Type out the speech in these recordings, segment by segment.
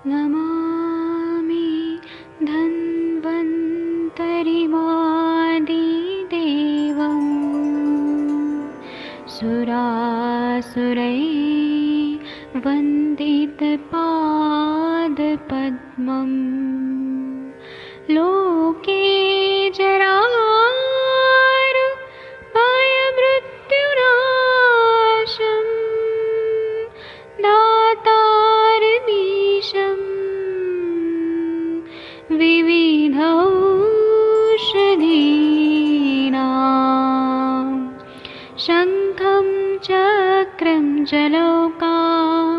नमामि धन्वन्तरिमादिदेवं सुरासुरैर्वन्दितपादपद्मं लोके जरामृत्युनाशं दातारमीशं विविधौषधीनां शङ्खं चक्रं जलौकां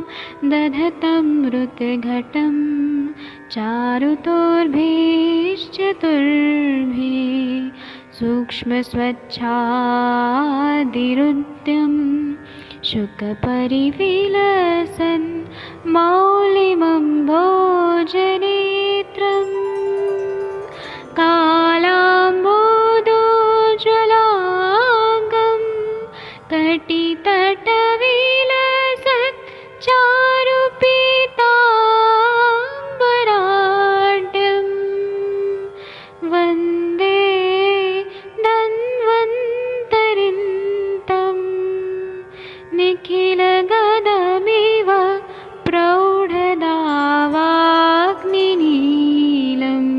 दधतं मृतघटं चारुतोर्भिश्चतुर्भिः सूक्ष्मस्वच्छादिरुद्यं शुकपरिविलसन् मौलिमं भोजनेत्रम् कालाम्बोदोज्ज्वलाङ्गं कटितटविलसत् चारुपीताम्बराढ्यं वन्दे धन्वन्तरिन्तं निखिलगदमिव प्रौढदावाग्निनीलम्।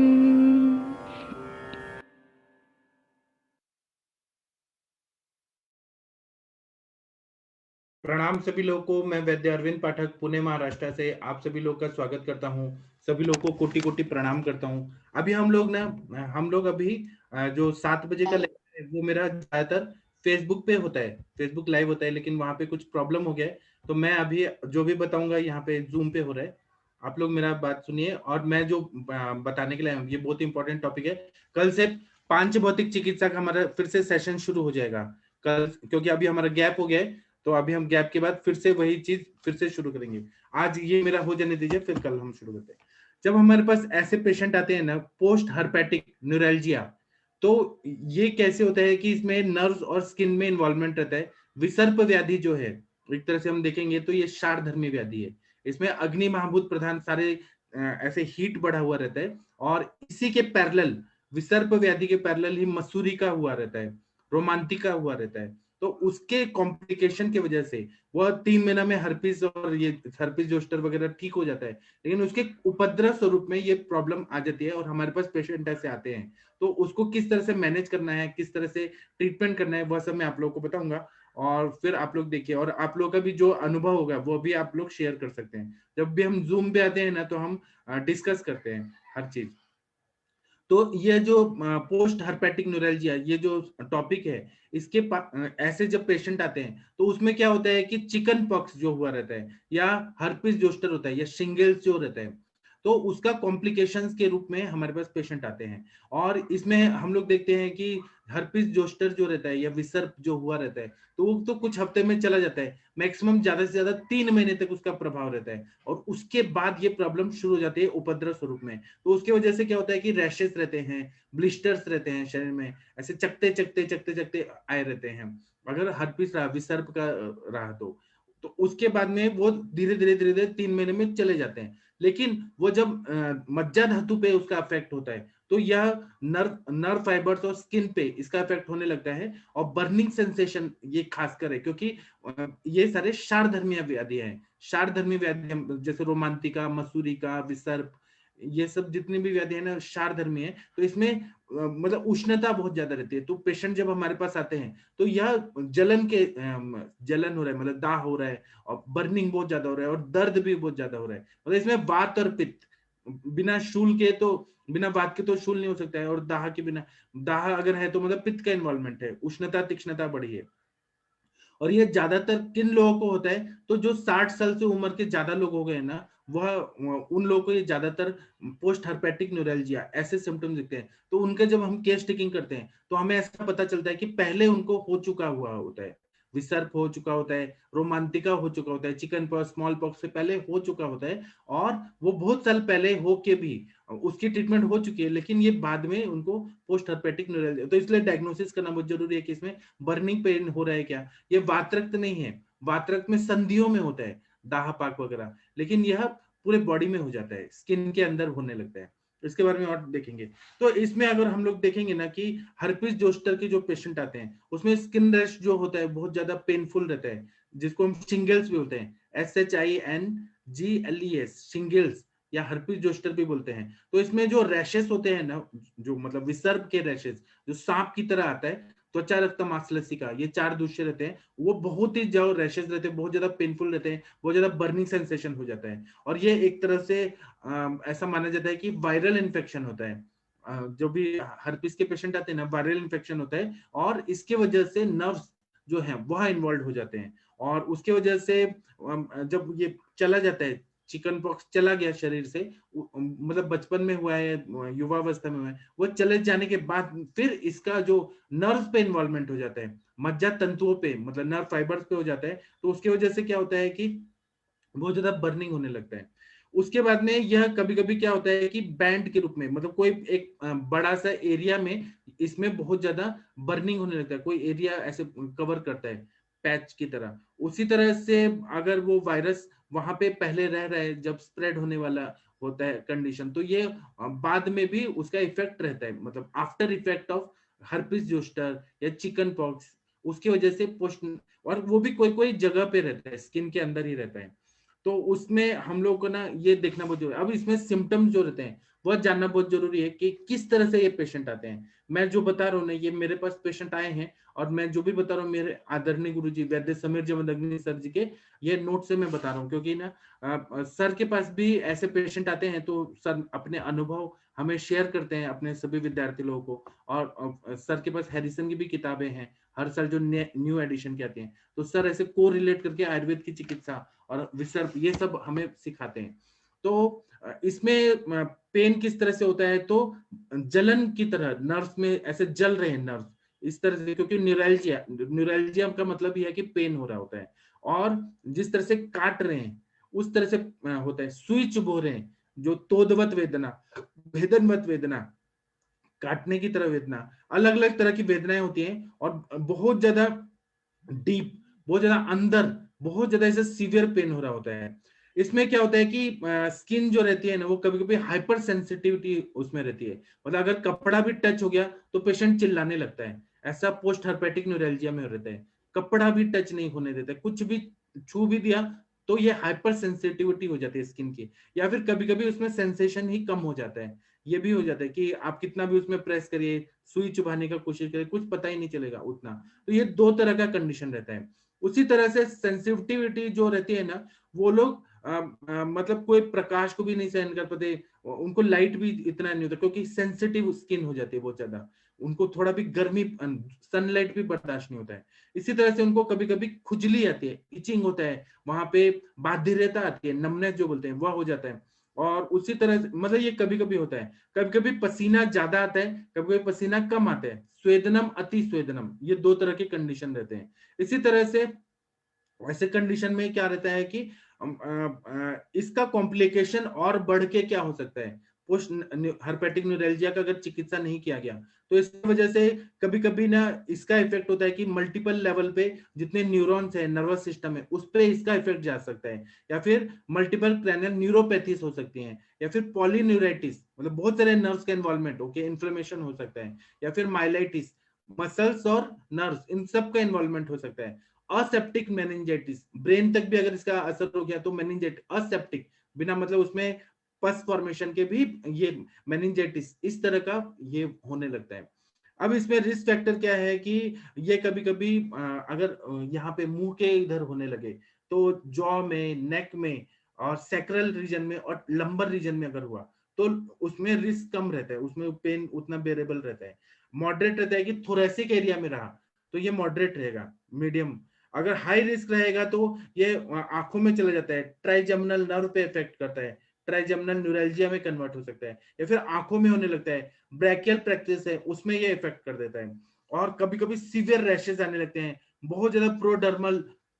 प्रणाम सभी लोगों को। मैं वैद्य अरविंद पाठक पुणे महाराष्ट्र से आप सभी लोग का स्वागत करता हूं। सभी लोगों को कोटि कोटि प्रणाम करता हूं। अभी हम लोग अभी जो 7 बजे का लेक्चर है वो मेरा ज्यादातर फेसबुक पे होता है, फेसबुक लाइव होता है, लेकिन वहां पे कुछ प्रॉब्लम हो गया है। तो मैं अभी जो भी बताऊंगा यहाँ पे जूम पे हो रहा है। आप लोग मेरा बात सुनिए। और मैं जो बताने के लिए ये बहुत इंपॉर्टेंट टॉपिक है। कल से पांच भौतिक चिकित्सा का हमारा फिर से सेशन शुरू हो जाएगा कल, क्योंकि अभी हमारा गैप हो गया है। तो अभी हम गैप के बाद फिर से वही चीज फिर से शुरू करेंगे। आज ये मेरा हो जाने दीजिए, फिर कल हम शुरू करते हैं। जब हमारे पास ऐसे पेशेंट आते हैं ना, पोस्ट हर्पेटिक न्यूरैल्जिया, तो ये कैसे होता है कि इसमें नर्व्स और स्किन में इन्वॉल्वमेंट रहता है। विसर्प व्याधि जो है, एक तरह से हम देखेंगे तो ये क्षारधर्मी व्याधि है। इसमें अग्नि महाभूत प्रधान सारे ऐसे हीट बढ़ा हुआ रहता है। और इसी के पैरेलल, विसर्प व्याधि के पैरेलल ही मसूरी का हुआ रहता है, रोमांटिका हुआ रहता है। तो उसके कॉम्प्लिकेशन की वजह से वह 3 महीना में हर्पिस और ये हर्पिस जोस्टर वगैरह ठीक हो जाता है, लेकिन उसके उपद्रव स्वरूप में ये प्रॉब्लम आ जाती है। और हमारे पास पेशेंट ऐसे आते हैं, तो उसको किस तरह से मैनेज करना है, किस तरह से ट्रीटमेंट करना है, वह सब मैं आप लोगों को बताऊंगा। और फिर आप लोग देखिए, और आप लोगों का भी जो अनुभव होगा वो भी आप लोग शेयर कर सकते हैं। जब भी हम जूम पे आते हैं ना, तो हम डिस्कस करते हैं हर चीज। तो ये जो पोस्ट हर्पेटिक न्यूरैल्जिया, ये जो टॉपिक है, इसके ऐसे जब पेशेंट आते हैं तो उसमें क्या होता है कि चिकन पॉक्स जो हुआ रहता है, या हर्पिस जोस्टर होता है, या शिंगल्स जो रहता है, तो उसका कॉम्प्लिकेशंस के रूप में हमारे पास पेशेंट आते हैं। और इसमें हम लोग देखते हैं कि हर्पिस जोस्टर जो रहता है या विसर्प जो हुआ रहता है, तो वो तो कुछ हफ्ते में चला जाता है। मैक्सिमम ज्यादा से ज्यादा 3 महीने तक उसका प्रभाव रहता है, और उसके बाद ये प्रॉब्लम शुरू हो जाती है उपद्रव स्वरूप में। तो उसकी वजह से क्या होता है कि रैशेस रहते हैं, ब्लिस्टर्स रहते हैं शरीर में, ऐसे चकते चकते चकते चकते आए रहते हैं, अगर हर्पिस रहा, विसर्प का रहा तो उसके बाद में वो धीरे धीरे धीरे धीरे 3 महीने में चले जाते हैं। लेकिन वो जब मज्जा धातु पे उसका इफेक्ट होता है, तो यह नर्व फाइबर्स और स्किन पे इसका इफेक्ट होने लगता है। और बर्निंग सेंसेशन ये खासकर है, क्योंकि ये सारे क्षारधर्मी व्याधि हैं। क्षारधर्मी व्याधि जैसे रोमांटिका, मसूरी का, विसर्प, ये सब जितनी भी व्याधि है ना, क्षारधर्मी है। तो इसमें मतलब उष्णता बहुत ज्यादा रहती है। तो पेशेंट जब हमारे पास आते हैं तो यह जलन हो रहा है, मतलब दाह हो रहा है, और बर्निंग बहुत ज्यादा हो रहा है, और दर्द भी बहुत ज्यादा हो रहा है। मतलब इसमें वात और पित्त, बिना शूल के तो, बिना वात के तो शूल नहीं हो सकता है, और दाह के बिना, दाह अगर है तो मतलब पित्त का इन्वॉल्वमेंट है, उष्णता तीक्ष्णता बढ़ी है। और ये ज्यादातर किन लोगों को होता है, तो जो 60 साल से उम्र के ज्यादा लोग हो गए ना, वह उन लोगों को ये ज्यादातर पोस्ट हर्पेटिक न्यूरैल्जिया ऐसे सिम्टम्स दिखते हैं। तो उनके जब हम केस टेकिंग करते हैं तो हमें ऐसा पता चलता है कि पहले उनको हो चुका हुआ होता है, विसर्प हो चुका होता है, रोमांटिका हो चुका होता है, चिकन पॉक्स, स्मॉल पॉक्स से पहले हो चुका होता है। और वो बहुत साल पहले हो के भी उसकी ट्रीटमेंट हो चुकी है, लेकिन ये बाद में उनको पोस्ट हर्पेटिक न्यूरैल्जिया। तो इसलिए डायग्नोसिस करना बहुत जरूरी है कि इसमें बर्निंग पेन हो रहा है क्या। ये वातरक्त नहीं है, वातरक्त में संधियों में होता है, दाह पाक वगैरह, लेकिन यह पूरे बॉडी में हो जाता है, स्किन के अंदर होने लगता है। इसके बारे में और देखेंगे। तो इसमें अगर हम लोग देखेंगे ना कि हर्पिस जोस्टर के जो पेशेंट आते हैं उसमें स्किन रैश जो होता है बहुत ज्यादा पेनफुल रहता है, जिसको हम शिंगल्स भी बोलते हैं, SHINGLES, शिंगल्स या हर्पिस जोस्टर भी बोलते हैं। तो इसमें जो रैशेस होते हैं ना, जो मतलब विसर्प के रैशेस जो सांप की तरह आता है, त्वचा रक्त मांसलसिका, ये 4 दूसरे रहते हैं, वो बहुत ही जो रैशेस रहते हैं बहुत ज्यादा पेनफुल रहते हैं, बहुत ज्यादा बर्निंग सेंसेशन हो जाता है। और ये एक तरह से ऐसा माना जाता है कि वायरल इन्फेक्शन होता है। जो भी हर्पिस के पेशेंट आते हैं ना, वायरल इन्फेक्शन होता है और इसके वजह से नर्व्स जो है वह इन्वॉल्व हो जाते हैं, और उसके वजह से जब ये चला जाता है, चिकन पॉक्स चला गया शरीर से, मतलब बचपन में हुआ है, युवावस्था में हुआ है, वो चले जाने के बाद फिर इसका जो नर्व पे इन्वॉल्वमेंट हो जाता है, मज्जा तंतुओं पे, मतलब नर्व फाइबर्स पे हो जाता है, तो उसके वजह से क्या होता है कि बहुत ज्यादा बर्निंग होने लगता है। उसके बाद में यह कभी कभी क्या होता है कि बैंड के रूप में, मतलब कोई एक बड़ा सा एरिया में इसमें बहुत ज्यादा बर्निंग होने लगता है, कोई एरिया ऐसे कवर करता है पैच की तरह। उसी तरह से अगर वो वायरस वहां पे पहले रह रहा है, जब स्प्रेड होने वाला होता है कंडीशन, तो ये बाद में भी उसका इफेक्ट रहता है, मतलब after effect of herpes zoster या चिकन पॉक्स, उसकी वजह से पोस्ट, और वो भी कोई कोई जगह पे रहता है, स्किन के अंदर ही रहता है। तो उसमें हम लोग को ना ये देखना बहुत जरूरी है। अब इसमें सिम्टम्स जो रहते हैं वह जानना बहुत जरूरी है कि किस तरह से ये पेशेंट आते हैं। मैं जो बता रहा हूँ ना, ये मेरे पास पेशेंट आए हैं, और मैं जो भी बता रहा हूँ मेरे आदरणीय गुरुजी वैद्य समीर जमदग्नि सर जी के ये नोट से मैं बता रहा हूँ, क्योंकि ना सर के पास भी ऐसे पेशेंट आते हैं, तो सर अपने अनुभव हमें शेयर करते हैं अपने सभी विद्यार्थी लोगों को। और सर के पास हैरिसन की भी किताबें हैं, हर साल जो न्यू एडिशन की आती हैं, तो सर ऐसे को रिलेट करके आयुर्वेद की चिकित्सा और विसर्प ये सब हमें सिखाते हैं। तो इसमें पेन किस तरह से होता है, तो जलन की तरह नर्व्स में ऐसे जल रहे हैं नर्व्स इस तरह से, क्योंकि न्यूरैल्जिया, न्यूरैल्जिया का मतलब यह है कि पेन हो रहा होता है, और जिस तरह से काट रहे हैं उस तरह से होता है, सुई चुभो रहे हैं, जो तोदवत वेदना, भेदनवत वेदना, काटने की तरह वेदना, अलग अलग तरह की वेदनाएं होती हैं, और बहुत ज्यादा डीप, बहुत ज्यादा अंदर, बहुत ज्यादा ऐसे सीवियर पेन हो रहा होता है। इसमें क्या होता है कि स्किन जो रहती है ना, वो कभी कभी हाइपर सेंसिटिविटी उसमें रहती है, मतलब अगर कपड़ा भी टच हो गया तो पेशेंट चिल्लाने लगता है, ऐसा पोस्ट हर्पेटिक न्यूरैल्जिया में रहता है। कपड़ा भी टच नहीं होने देता, कुछ भी छू भी दिया तो ये हाइपर सेंसिटिविटी हो जाती है स्किन की, या फिर कभी कभी उसमें सेंसेशन ही कम हो जाता है। ये भी हो जाता है कि आप कितना भी उसमें प्रेस करिए, सुई चुभाने का कोशिश करिए, कुछ पता ही नहीं चलेगा उतना। तो ये 2 तरह का कंडीशन रहता है। उसी तरह से सेंसिटिविटी जो रहती है ना, वो लोग मतलब कोई प्रकाश को भी नहीं सहन कर पाते, उनको लाइट भी इतना नहीं होता, क्योंकि सेंसिटिव स्किन हो जाती है बहुत ज्यादा, उनको थोड़ा भी गर्मी, सनलाइट भी बर्दाश्त नहीं होता है। इसी तरह से उनको कभी कभी खुजली आती है, इचिंग होता है, वहां पे बाध्यता आती है, नमनेस जो बोलते हैं वह हो जाता है। और उसी तरह से मतलब ये कभी कभी होता है, कभी कभी पसीना ज्यादा आता है, कभी कभी पसीना कम आता है, स्वेदनम अति स्वेदनम, ये 2 तरह के कंडीशन रहते हैं। इसी तरह से ऐसे कंडीशन में क्या रहता है कि इसका कॉम्प्लिकेशन और बढ़ के क्या हो सकता है, पोस्ट हर्पेटिक न्यूरैल्जिया का अगर चिकित्सा नहीं किया गया, तो इसकी वजह से कभी कभी ना इसका इफेक्ट होता है कि मल्टीपल लेवल पे जितने न्यूरॉन्स है, नर्वस सिस्टम है, उस पर इसका इफेक्ट जा सकता है, या फिर मल्टीपल क्रैनियल न्यूरोपैथीज हो सकती हैं, या फिर पॉलीन्यूराइटिस, मतलब बहुत सारे नर्व्स का इन्वॉल्वमेंट ओके, इन्फ्लेमेशन हो सकता है, या फिर माइलाइटिस, मसल्स और नर्व्स इन सब का इन्वॉल्वमेंट हो सकता है। असेप्टिक मेनिंजाइटिस, ब्रेन तक भी अगर इसका असर हो गया तो मेनिंजाइटिस, असेप्टिक बिना मतलब उसमें पस फॉर्मेशन के भी ये मेनिंजाइटिस इस तरह का ये होने लगता है। अब इसमें रिस्क फैक्टर क्या है कि ये कभी कभी अगर यहाँ पे मुंह के इधर होने लगे, तो जॉ में, नेक में और सैक्रल रीजन में और लंबर रीजन में अगर हुआ, तो उसमें रिस्क कम रहता है, उसमें पेन उतना बेरेबल रहता है। मॉडरेट रहता है कि थोरेसिक एरिया में रहा तो ये मॉडरेट रहेगा, मीडियम। अगर हाई रिस्क रहेगा तो ये आंखों में चला जाता है, ट्राइजेमिनल नर्व पे इफेक्ट करता है, ट्राइजेमिनल न्यूरैल्जिया में कन्वर्ट हो सकता है, या फिर आंखों में होने लगता है, ब्रैकियल प्रैक्टिस है उसमें ये इफेक्ट कर देता है। और कभी कभी सीवियर रैशेस आने लगते हैं, बहुत ज्यादा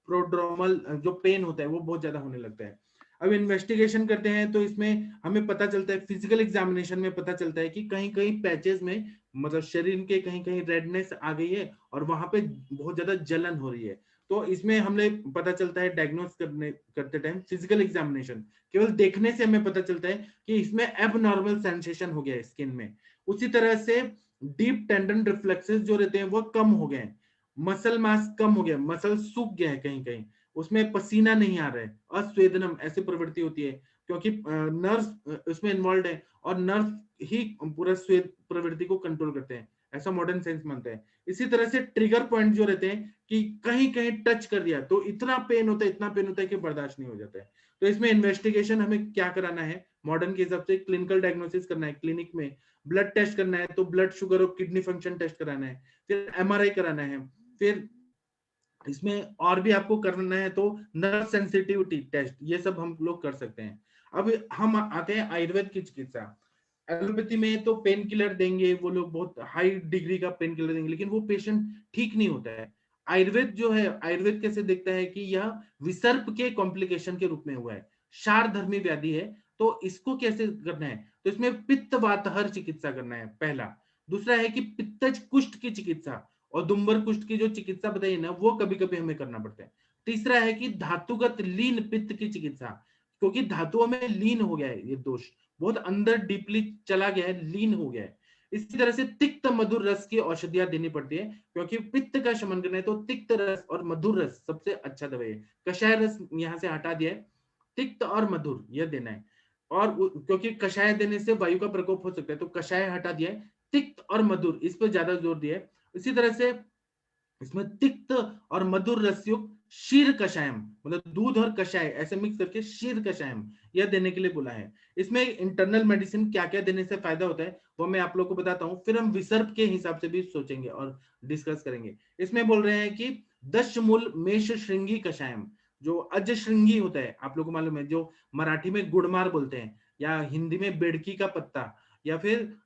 प्रोड्रोमल जो पेन होता है वो बहुत ज्यादा होने लगता है। अब इन्वेस्टिगेशन करते हैं तो इसमें हमें पता चलता है, फिजिकल एग्जामिनेशन में पता चलता है कि कहीं कहीं पैचेस में, मतलब शरीर के कहीं कहीं रेडनेस आ गई है और वहां पे बहुत ज्यादा जलन हो रही है। तो इसमें हमें पता चलता है डायग्नोस करते टाइम फिजिकल एग्जामिनेशन, केवल देखने से हमें पता चलता है कि इसमें एबनॉर्मल सेंसेशन हो गया है स्किन में। उसी तरह से डीप टेंडन रिफ्लेक्सेस जो रहते हैं वो कम हो गए हैं, मसल मास कम हो गया, मसल सूख गया है कहीं कहीं, उसमें पसीना नहीं आ रहा है, अस्वेदनम ऐसी प्रवृत्ति होती है क्योंकि नर्व उसमें इन्वॉल्व है और नर्व ही पूरा स्वेद प्रवृत्ति को कंट्रोल करते हैं, ऐसा मॉडर्न साइंस मानता है। इसी तरह से ट्रिगर पॉइंट जो रहते हैं कि कहीं कहीं टच कर दिया तो इतना पेन होता है, इतना पेन होता है कि बर्दाश्त नहीं हो जाता है। तो इसमें इन्वेस्टिगेशन हमें क्या कराना है, मॉडर्न के हिसाब से क्लिनिकल डायग्नोसिस करना है, क्लिनिक में ब्लड टेस्ट करना है तो ब्लड शुगर और किडनी फंक्शन टेस्ट कराना है, फिर एमआरआई कराना है, फिर इसमें और भी आपको करना है तो नर्व सेंसिटिविटी टेस्ट, ये सब हम लोग कर सकते हैं। अब हम आते हैं आयुर्वेद की चिकित्सा। एलोपैथी में तो पेन किलर देंगे वो लोग, बहुत हाई डिग्री का पेन किलर देंगे, लेकिन वो पेशेंट ठीक नहीं होता है। आयुर्वेद जो है, आयुर्वेद कैसे देखता है कि यह विसर्प के कॉम्प्लिकेशन के रूप में हुआ है, क्षारधर्मी व्याधि है, तो इसको कैसे करना है, तो इसमें पित्त वातहर चिकित्सा करना है पहला। दूसरा है कि पित्तज कुष्ठ की चिकित्सा और दुम्बर कुष्ठ की जो चिकित्सा बताइए ना, वो कभी कभी हमें करना पड़ता है। तीसरा है कि धातुगत लीन पित्त की चिकित्सा, क्योंकि धातुओं में लीन हो गया है, ये दोष बहुत अंदर डीपली चला गया है, लीन हो गया है। इसी तरह से तिक्त मधुर रस की औषधियां देनी पड़ती है, क्योंकि पित्त का शमन करना है तो तिक्त रस और मधुर रस सबसे अच्छा दवाई है। कषाय रस यहाँ से हटा दिया है, तिक्त और मधुर यह देना है। और क्योंकि कषाय देने से वायु का प्रकोप हो सकता है, तो कषाय हटा दिया है, तिक्त और मधुर इस पर ज्यादा जोर दिया है। इसी तरह से इसमें तिक्त और मधुर रस युक्त शीर कषायम, मतलब दूध और कषाय ऐसे मिक्स करके शीर कषायम यह देने के लिए बोला है। इसमें इंटरनल मेडिसिन क्या क्या देने से फायदा होता है वो मैं आप लोग को बताता हूं, फिर हम विसर्प के हिसाब से भी सोचेंगे और डिस्कस करेंगे। इसमें बोल रहे हैं कि दशमूल मेष श्रृंगी कषायम, जो अज श्रृंगी होता है आप लोग को मालूम है, जो मराठी में गुड़मार बोलते हैं या हिंदी में बेड़की का पत्ता, या फिर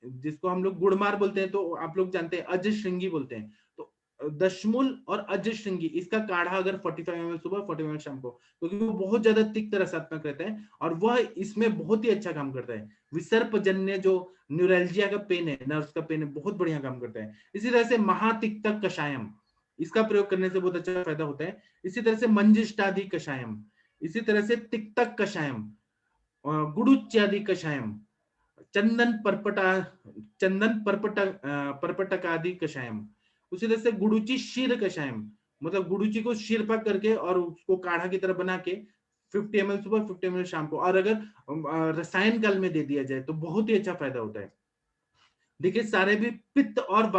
जिसको हम लोग गुड़मार बोलते हैं तो आप लोग जानते हैं अज श्रृंगी बोलते हैं। तो दशमूल और अज श्रृंगी इसका काढ़ा अगर 45 ml सुबह 40 ml शाम को, क्योंकि वो बहुत ज्यादा तिक्त रसात्मक रहता है और वह इसमें बहुत ही अच्छा काम करता है। विसर्प जन्य जो न्यूरल्जिया का पेन है, नर्व्स का पेन है, बहुत बढ़िया काम करता है। इसी तरह से महातिक्तक कषायम, इसका प्रयोग करने से बहुत अच्छा फायदा होता है। इसी तरह से मंजिष्टादि कषायम, इसी तरह से तिक्तक कषायम, गुड़ुच्यादि कषायम, चंदन परपटा चंदन परपटकादि कषायम, उसी तरह से गुड़ुची शीर कषायम, मतलब गुड़ुची को शीरपा करके और उसको काढ़ा की तरह बना के 50 ml सुबह 50 ml शाम को, और अगर रसायन काल में दे दिया जाए तो बहुत ही अच्छा फायदा होता है। देखिए सारे भी पित्त और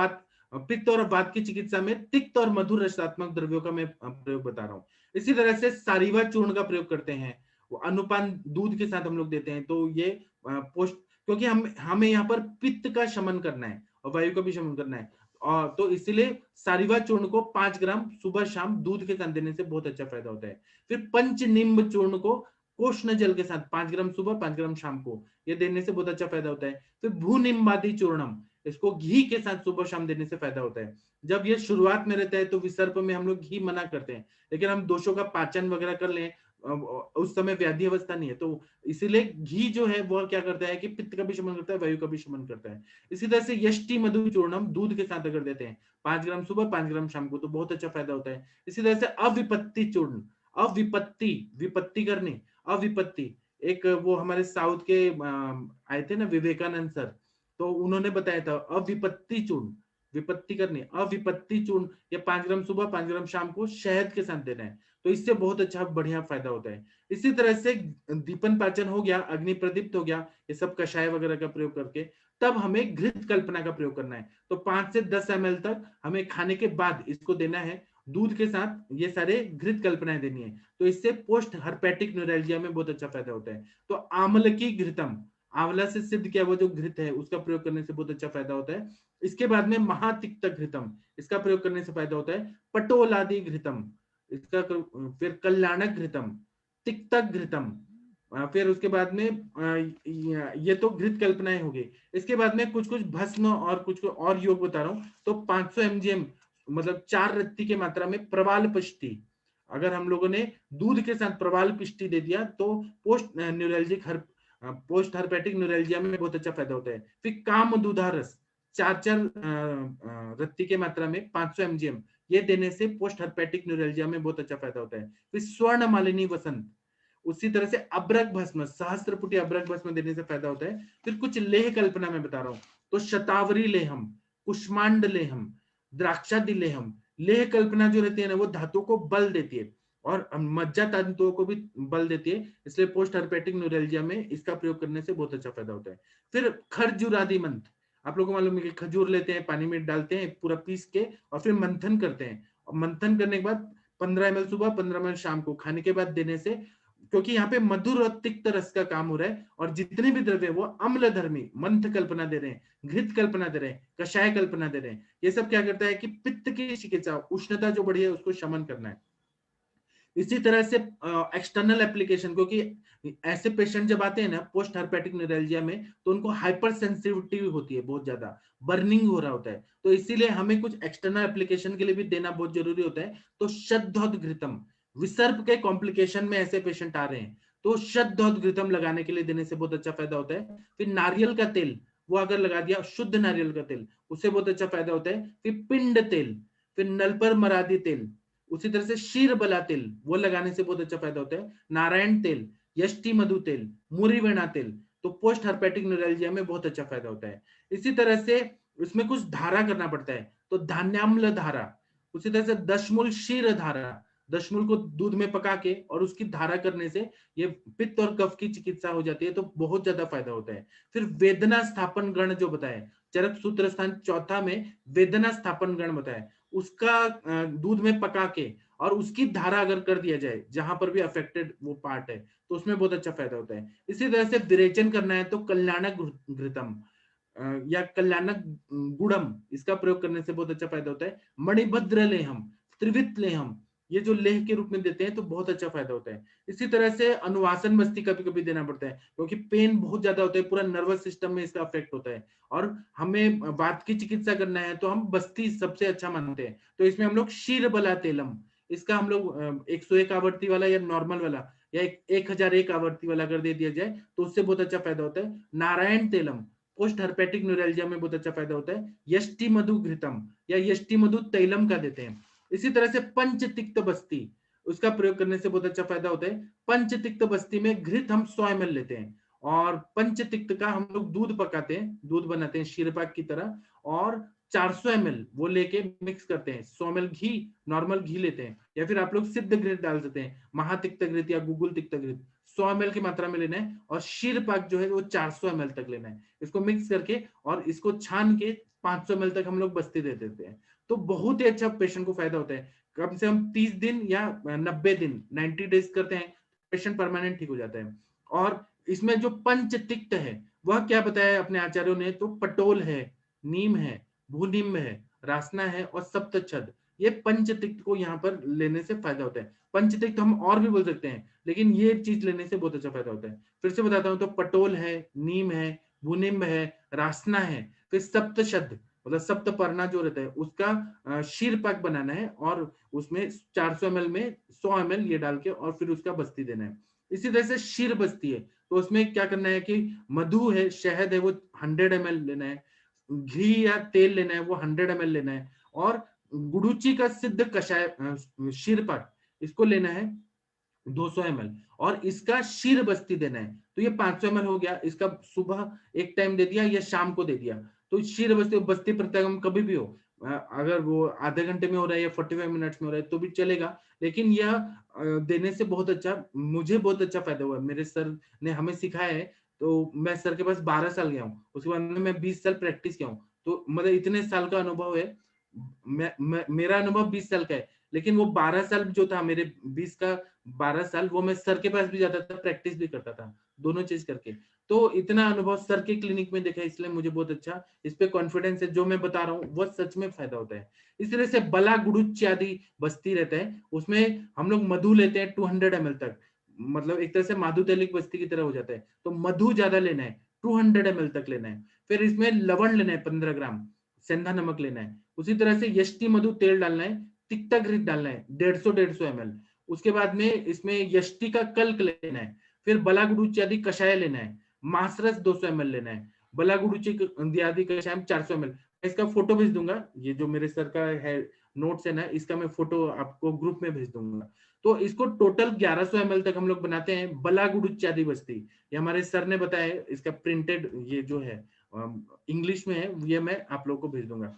वात की चिकित्सा में तिक्त और मधुर रसात्मक द्रव्यों का मैं प्रयोग बता रहा हूँ। इसी तरह से सारीवा चूर्ण का प्रयोग करते हैं, वो अनुपान दूध के साथ हम लोग देते हैं, तो ये पोस्ट, क्योंकि हमें यहाँ पर पित्त का शमन करना है और वायु का भी शमन करना है, और तो इसीलिए सारीवा चूर्ण को 5 ग्राम सुबह शाम दूध के साथ देने से बहुत अच्छा फायदा होता है। फिर पंच निम्ब चूर्ण को कोष्ण जल के साथ 5 ग्राम सुबह 5 ग्राम शाम को ये देने से बहुत अच्छा फायदा होता है। फिर भूनिम्बादि चूर्णम, इसको घी के साथ सुबह शाम देने से फायदा होता है। जब ये शुरुआत में रहता है तो विसर्प में हम लोग घी मना करते हैं, लेकिन हम दोषों का पाचन वगैरह कर लें, उस समय व्याधि अवस्था नहीं है, तो इसीलिए घी जो है वो क्या करता है कि पित्त का भी शमन करता है, वायु का भी शमन करता है। इसी तरह से यष्टि मधु चूर्णम दूध के साथ अगर देते हैं 5 ग्राम सुबह 5 ग्राम शाम को, तो बहुत अच्छा फायदा होता है। इसी तरह से अविपत्ति चूर्ण, अविपत्ति विपत्ति करनी, अविपत्ति, एक वो हमारे साउथ के आए थे ना विवेकानंद सर, तो उन्होंने बताया था अविपत्ति चूर्ण, विपत्ति करनी, अविपत्ति चूर्ण, या 5 ग्राम सुबह 5 ग्राम शाम को शहद के साथ देना है, तो इससे बहुत अच्छा बढ़िया फायदा होता है। इसी तरह से दीपन पाचन हो गया, अग्नि प्रदीप्त हो गया, ये सब कषाय वगैरह का प्रयोग करके, तब हमें घृत कल्पना का प्रयोग करना है। तो 5 से 10 ml तक हमें खाने के बाद इसको देना है, दूध के साथ ये सारे घृत कल्पनाएं देनी है, तो इससे पोस्ट हर्पेटिक न्यूरल्जिया में बहुत अच्छा फायदा होता है। तो आमल की घृतम, आंवला से सिद्ध किया हुआ जो घृत है उसका प्रयोग करने से बहुत अच्छा फायदा होता है। इसके बाद में महातिक्त घृतम, इसका प्रयोग करने से फायदा होता है। पटोलादि घृतम, इसका फिर कल्याणक घृतम, तिक्तक घृतम, फिर उसके बाद में ये तो घृत कल्पनाएं हो गई। इसके बाद में कुछ कुछ भस्म और कुछ और योग बता रहा हूँ। तो 500 mgm मतलब 4 रत्ती की मात्रा में प्रवाल पिष्टि, अगर हम लोगों ने दूध के साथ प्रवाल पिष्टि दे दिया तो पोस्ट हर्पेटिक न्यूरल्जिया में बहुत अच्छा फायदा होता है। फिर काम दूधारस 4 रत्ती के मात्रा में 500 mgm ये देने से पोस्ट हर्पेटिक न्यूरैल्जिया में बहुत अच्छा फायदा होता है। फिर स्वर्ण मालिनी वसंत, उसी तरह से अब्रक भस्म, सहस्त्रपुटी अब्रक भस्म देने से फायदा होता है। फिर कुछ लेह कल्पना में बता रहा हूँ, तो शतावरी लेहम, कुष्मांड लेहम, द्राक्षादि लेहम। लेह कल्पना जो रहती है ना, वो धातु को बल देती है और मज्जा तंतुओं को भी बल देती है, इसलिए पोस्ट हर्पेटिक न्यूरैल्जिया में इसका प्रयोग करने से बहुत अच्छा फायदा होता है। फिर खरजूरादि मंत्र, आप लोगों को मालूम है कि खजूर लेते हैं, पानी में डालते हैं पूरा पीस के और फिर मंथन करते हैं, और मंथन करने के बाद 15 ml सुबह 15 ml शाम को खाने के बाद देने से, क्योंकि यहाँ पे मधुर और तिक्त रस का काम हो रहा है और जितने भी द्रव्य वो अम्ल धर्मी मंथ कल्पना दे रहे हैं, घृत कल्पना दे रहे हैं, कषाय कल्पना दे रहे हैं। ये सब क्या करता है कि पित्त की चिकित्सा, उष्णता जो बढ़ी है उसको शमन करना है। इसी तरह से एक्सटर्नल एप्लीकेशन, क्योंकि ऐसे पेशेंट जब आते हैं ना पोस्ट हर्पेटिक न्यूरैल्जिया में, तो उनको हाइपर सेंसिटिविटी होती है, बहुत ज्यादा बर्निंग हो रहा होता है, तो इसीलिए हमें कुछ एक्सटर्नल एप्लीकेशन के लिए भी देना बहुत जरूरी होता है। तो शतधौतघृतम, विसर्प के कॉम्प्लिकेशन में ऐसे पेशेंट आ रहे हैं तो शतधौतघृतम लगाने के लिए देने से बहुत अच्छा फायदा होता है। फिर नारियल का तेल, वो अगर लगा दिया, शुद्ध नारियल का तेल, उससे बहुत अच्छा फायदा होता है। फिर पिंड तेल, फिर नलपर मरादी तेल, उसी तरह से शीर बला तेल, वो लगाने से बहुत अच्छा फायदा होता है। नारायण तेल, यष्टि मधु तेल, मुरीवेणा तेल, तो पोस्ट हर्पेटिक न्यूरैल्जिया में बहुत अच्छा फायदा होता है। इसी तरह से उसमें कुछ धारा करना पड़ता है, तो धान्याम्ल धारा, उसी तरह से दशमूल शीर धारा, दशमूल को दूध में पका के और उसकी धारा करने से ये पित्त और कफ की चिकित्सा हो जाती है, तो बहुत ज्यादा फायदा होता है। फिर वेदना स्थापन गण जो बताया, चरक सूत्र स्थान चौथा में वेदना स्थापन गण बताया, उसका दूध में पका के और उसकी धारा अगर कर दिया जाए जहां पर भी अफेक्टेड वो पार्ट है, तो उसमें बहुत अच्छा फायदा होता है। इसी तरह से विरेचन करना है तो कल्याणक घृतम या कल्याणक गुड़म, इसका प्रयोग करने से बहुत अच्छा फायदा होता है। मणिभद्र लेहम, त्रिवित लेहम, ये जो लेह के रूप में देते हैं तो बहुत अच्छा फायदा होता है। इसी तरह से अनुवासन बस्ती कभी कभी देना पड़ता है, क्योंकि पेन बहुत ज्यादा होता है, पूरा नर्वस सिस्टम में इसका अफेक्ट होता है और हमें वात की चिकित्सा करना है तो हम बस्ती सबसे अच्छा मानते हैं। तो इसमें हम लोग शीर बला तेलम, इसका हम लोग 101 आवृत्ति वाला या नॉर्मल वाला या 1001 आवृत्ति वाला अगर दे दिया जाए तो उससे बहुत अच्छा फायदा होता है। Narayan Telam, post herpetic neuralgia में बहुत अच्छा फायदा होता है। यष्टि मधु घृतम या यष्टि मधु तैलम का देते हैं। इसी तरह से पंचतिक्त बस्ती, उसका प्रयोग करने से बहुत अच्छा फायदा होता है। पंचतिक्त बस्ती में घृत हम 100 ml लेते हैं और पंचतिक्त का हम लोग दूध पकाते हैं, दूध बनाते हैं शीरपाक की तरह, और 400 ml वो लेके मिक्स करते हैं। 100 ml घी, नॉर्मल घी लेते हैं, या फिर आप लोग सिद्ध घृत डाल सकते हैं, महातिक्त घृत या गुगुल तिक्त घृत, 100 ml की मात्रा में लेना है और शीरपाक जो है वो 400 ml तक लेना है। इसको मिक्स करके और इसको छान के 500 ml तक हम लोग बस्ती दे देते हैं, तो बहुत ही अच्छा पेशेंट को फायदा होता है। कम से कम 30 दिन या 90 दिन 90 डेज करते हैं, पेशेंट परमानेंट ठीक हो जाता है। और इसमें जो पंचतिक्त है वह क्या बताया अपने आचार्यों ने, तो पटोल है, नीम है, भूनिम्ब है, रासना है और सप्तछद, ये पंचतिक्त को यहाँ पर लेने से फायदा होता है। पंचतिक्त हम और भी बोल सकते हैं, लेकिन ये चीज लेने से बहुत अच्छा फायदा होता है। फिर से बताता हूँ, तो पटोल है, नीम है, भूनिम्ब है, रासना है, फिर सप्तशद मतलब सप्तपर्णा जो रहता है उसका शीरपाक बनाना है और उसमें 400 ml में 100 ml ये डाल के और फिर उसका बस्ती देना है। इसी तरह से शीर बस्ती है, तो उसमें क्या करना है कि मधु है, शहद है, वो 100 ml लेना है, घी या तेल लेना है वो 100 ml लेना है, और गुड़ूची का सिद्ध कषाय शीरपाक इसको लेना है 200 ml और इसका शीर बस्ती देना है। तो ये 500 ml हो गया, इसका सुबह एक टाइम दे दिया या शाम को दे दिया। तो शीर बस्ती बस्ती प्रत्यागम कभी भी हो, अगर वो आधे घंटे में हो रहा है या 45 मिनट्स में हो रहा है तो भी चलेगा, लेकिन यह देने से बहुत अच्छा, मुझे बहुत अच्छा फायदा हुआ। मेरे सर ने हमें सिखाया है, तो मैं सर के पास 12 साल गया हूँ, उसके बाद में मैं 20 साल प्रैक्टिस किया हूँ, तो मतलब इतने साल का अनुभव है। मेरा अनुभव 20 साल का है, लेकिन वो 12 साल जो था मेरे 20 का 12 साल वो मैं सर के पास भी जाता था, प्रैक्टिस भी करता था, दोनों चीज करके। तो इतना अनुभव सर के क्लिनिक में देखा, इसलिए मुझे बहुत अच्छा इस पे कॉन्फिडेंस है। जो मैं बता रहा हूँ वो सच में फायदा होता है। इस तरह से बला गुड़ुच आदि बस्ती रहता है, उसमें हम लोग मधु लेते हैं 200 ml तक, मतलब एक तरह से माधु तैलिक बस्ती की तरह हो जाता है। तो मधु ज्यादा लेना है, 200 ml तक लेना है। फिर इसमें लवण लेना है 15 ग्राम, सेंधा नमक लेना है। उसी तरह से यष्टि मधु तेल डालना है, तिक्ता घृत डालना है 150 ml। उसके बाद में इसमें यष्टि का कल्क लेना है, फिर बलागुडुची आदि कषाय लेना है, मासरस 200 ml लेना है, बलागुडुची आदि कषाय 400 ml। इसका फोटो भेज दूंगा, ये जो मेरे सर का है नोट्स है ना, इसका मैं फोटो आपको ग्रुप में भेज दूंगा। तो इसको टोटल 1100 ml तक हम लोग बनाते हैं। बला गुडुचादी बस्ती, ये हमारे सर ने बताया, इसका प्रिंटेड ये जो है इंग्लिश में है, ये मैं आप लोगों को भेज दूंगा।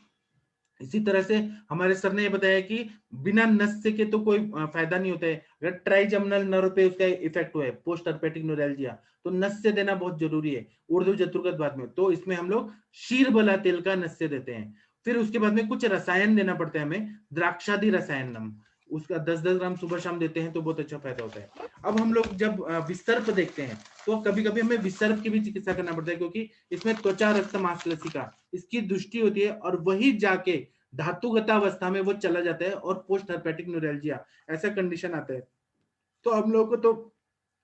इसी तरह से हमारे सर ने ये बताया कि बिना नस्य के तो कोई फायदा नहीं होता है। अगर ट्राइजमनल नर्व पे उसका इफेक्ट हुआ है, पोस्ट हर्पेटिक न्यूरैल्जिया, तो नस्य देना बहुत जरूरी है ऊर्ध्व जत्रुगत बाद में। तो इसमें हम लोग शीरबला तेल का नस्य देते हैं। फिर उसके बाद में कुछ रसायन देना पड़ता है हमें, द्राक्षादि रसायनम, उसका 10-10 ग्राम सुबह शाम देते हैं तो बहुत अच्छा फायदा होता है। अब हम लोग जब विसर्प देखते हैं तो कभी कभी हमें विसर्प की भी चिकित्सा करना पड़ता है, क्योंकि इसमें त्वचा रक्त मांसलसिका इसकी दृष्टि होती है और वही जाके धातुगत अवस्था में वो चला जाता है और पोस्ट हर्पेटिक न्यूरैल्जिया ऐसा कंडीशन आता है। तो हम लोग को तो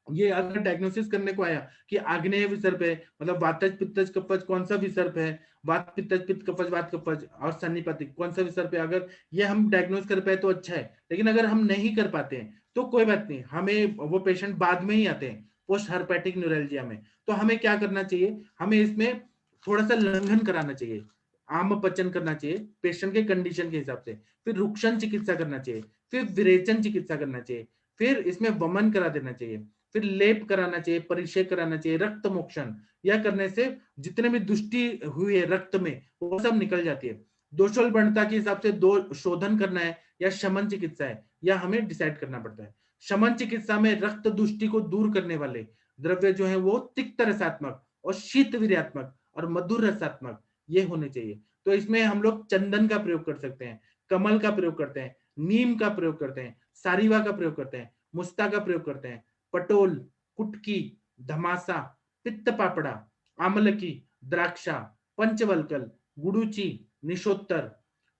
ये अगर डायग्नोसिस करने को आया कि आग्नेय विसर्प है, मतलब वातज पित्तज कफज कौन सा विसर्प है, वात पित्तज पित्त कफज वात कफज और सन्निपातिक कौन सा विसर्प है, अगर ये हम डायग्नोस कर पाए तो अच्छा है। लेकिन अगर हम नहीं कर पाते हैं तो कोई बात नहीं, हमें वो पेशेंट बाद में ही आते हैं पोस्ट हर्पेटिक न्यूरैल्जिया में। तो हमें क्या करना चाहिए, हमें इसमें थोड़ा सा लंघन कराना चाहिए, आम पचन करना चाहिए पेशेंट के कंडीशन के हिसाब से, फिर रुक्षण चिकित्सा करना चाहिए, फिर विरेचन चिकित्सा करना चाहिए, फिर इसमें वमन करा देना चाहिए, फिर लेप कराना चाहिए, परिचय कराना चाहिए, रक्त मोक्षण। यह करने से जितने भी दुष्टि हुई है रक्त में वो सब निकल जाती है। दोषल बढ़ता के हिसाब से दो शोधन करना है या शमन चिकित्सा है, या हमें डिसाइड करना पड़ता है। शमन चिकित्सा में रक्त दुष्टि को दूर करने वाले द्रव्य जो है वो तिक्त रसात्मक और शीत वीर्यात्मक और मधुर रसात्मक ये होने चाहिए। तो इसमें हम लोग चंदन का प्रयोग कर सकते हैं, कमल का प्रयोग करते हैं, नीम का प्रयोग करते हैं, सारीवा का प्रयोग करते हैं, मुस्ता का प्रयोग करते हैं, पटोल, कुटकी, धमासा, पित्त पापड़ा, आमलकी, द्राक्षा, पंचवलकल, गुडुची, निशोत्तर,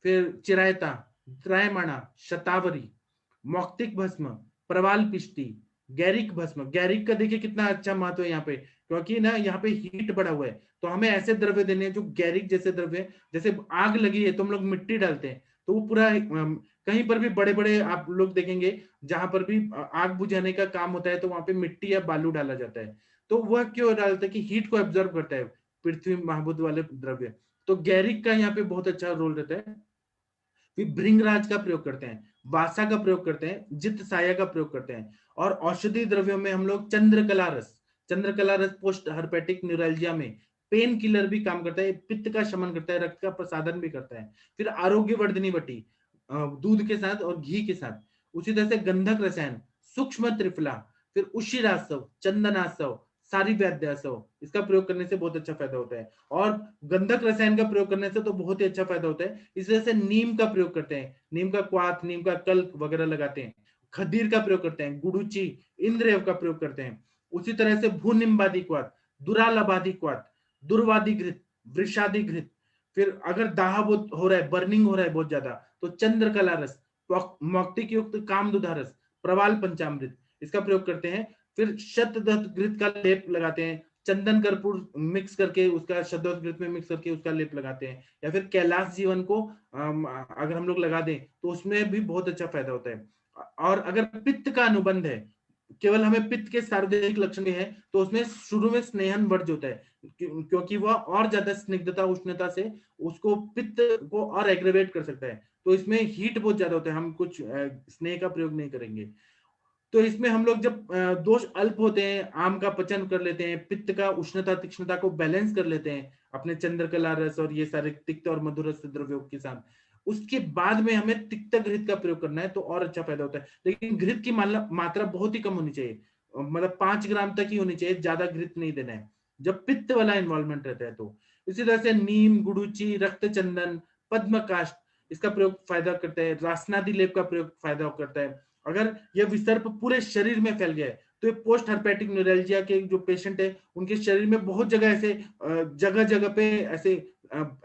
फिर चिरायता, त्रयमाणा, शतावरी, मौक्तिक भस्म, प्रवाल पिष्टी, गैरिक भस्म। गैरिक का देखिए कितना अच्छा महत्व है यहाँ पे, क्योंकि ना यहाँ पे हीट बढ़ा हुआ है, तो हमें ऐसे द्रव्य देने हैं जो गैरिक जैसे द्रव्य, जैसे आग लगी है तो हम लोग मिट्टी डालते हैं तो वो पूरा कहीं पर भी बड़े बड़े आप लोग देखेंगे जहां पर भी आग बुझाने का काम होता है तो वहां पे मिट्टी या बालू डाला जाता है। तो वह क्यों डालता है कि हीट को एब्जॉर्ब करता है पृथ्वी महाभूत वाले द्रव्य। तो गैरिक का यहाँ पे बहुत अच्छा रोल रहता है। फिर भृंगराज का प्रयोग करते हैं, वासा का प्रयोग करते हैं, जित साया का प्रयोग करते हैं। और औषधि द्रव्यों में हम लोग चंद्रकला रस, चंद्रकला रस पोस्ट हर्पेटिक न्यूरैल्जिया में पेन किलर भी काम करता है, पित्त का शमन करता है, रक्त का प्रसादन भी करता है। फिर आरोग्य वर्धनी बटी दूध के साथ और घी के साथ। उसी तरह से गंधक रसायन, सूक्ष्म त्रिफला, फिर उशिरासव, चंदनासव, सारी व्याध्यासव, इसका प्रयोग करने से बहुत अच्छा फायदा होता है। और गंधक रसायन का प्रयोग करने से तो बहुत ही अच्छा फायदा होता है। इस वजह से नीम का प्रयोग करते हैं, नीम का क्वाथ, नीम का कल्क वगैरह लगाते हैं। खदीर का प्रयोग करते हैं, गुडुची, इंद्रेव का प्रयोग करते हैं। उसी तरह से भूनिम्बादी क्वाथ, दुरालबादी क्वाथ, दुर्वादी घृत, वृषादि घृत। फिर अगर दाह हो रहा है, बर्निंग हो रहा है बहुत ज्यादा, तो चंद्रकला रस, मौक्तिक युक्त कामदुधा रस, प्रवाल पंचामृत, इसका प्रयोग करते हैं। फिर शतदत्त घृत का लेप लगाते हैं, चंदन कर्पूर मिक्स करके उसका शतदत्त घृत में मिक्स करके उसका लेप लगाते हैं। या फिर कैलाश जीवन को अगर हम लोग लगा दें तो उसमें भी बहुत अच्छा फायदा होता है। और अगर पित्त का अनुबंध है, केवल हमें पित्त के सार्वजनिक लक्षण है, तो उसमें शुरू में स्नेहन वर्ज होता है, क्योंकि वह और ज्यादा स्निग्धता उष्णता से उसको पित्त को और एग्रेवेट कर सकता है। तो इसमें हीट बहुत ज्यादा होता है, हम कुछ स्नेह का प्रयोग नहीं करेंगे। तो इसमें हम लोग जब दोष अल्प होते हैं, आम का पचन कर लेते हैं, पित्त का उष्णता तीक्ष्णता को बैलेंस कर लेते हैं अपने चंद्रकला रस और ये सारे तिक्त और मधुर रस द्रव्यों के साथ, उसके बाद में हमें तिक्त घृत का प्रयोग करना है तो और अच्छा फायदा होता है। लेकिन घृत की मात्रा बहुत ही कम होनी चाहिए, मतलब 5 ग्राम तक ही होनी चाहिए, ज्यादा घृत नहीं देना है जब पित्त वाला इन्वॉल्वमेंट रहता है। तो इसी तरह से नीम, गुडुची, रक्त चंदन, पद्म काष्ठ, इसका प्रयोग फायदा करता है। रासनादि लेप का प्रयोग फायदा करता है। अगर यह विसर्प पूरे शरीर में फैल गया है तो ये पोस्ट हर्पेटिक न्यूरैल्जिया के जो पेशेंट है उनके शरीर में बहुत जगह ऐसे जगह जगह पे ऐसे